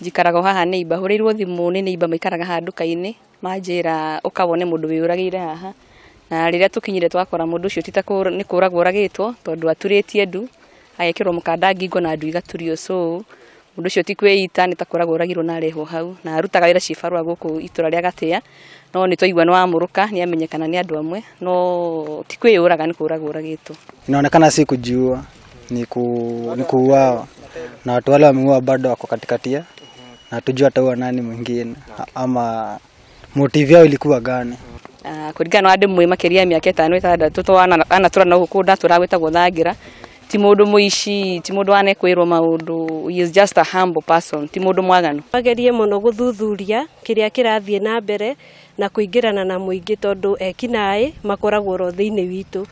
njikaraga haha neighbor hurirwo thimu ni neighbor maikaraga haha nduka-ini manjira ukabone mundu wiuragire haha na riria tukinyire twakora mundu ucio tita ni kuragwo uragitwo tondu aturitie ndu agekirwo mukanda ngingo na ndu igaturio so mundu ucio tikweita ni takuragwo uragirwo na areho hau na arutaga wira cibarua guku itura ria Gatia no ni twaigua no wa Muruka ni amenyekana ni andu amwe no tikwiyuraga ni kuragwo uragitwo. Inaonekana si kujua ni kuuawa na watu wale wameua bado wako katikatia na tujua ataua nani mwingine ama motive yao ilikuwa gani. Kuringana na andu mwe makiria miaka 5 6 anatura na gukunda turagwetagwo thangira ti mundu muici ti mundu arekuirwo maundu, he is just a humble person, ti mundu mwaganu. Bagerie muno guthuthuria kiria kirathie na mbere na kuingirana na muingi tondu ekinae makoragwo ro thiini witu.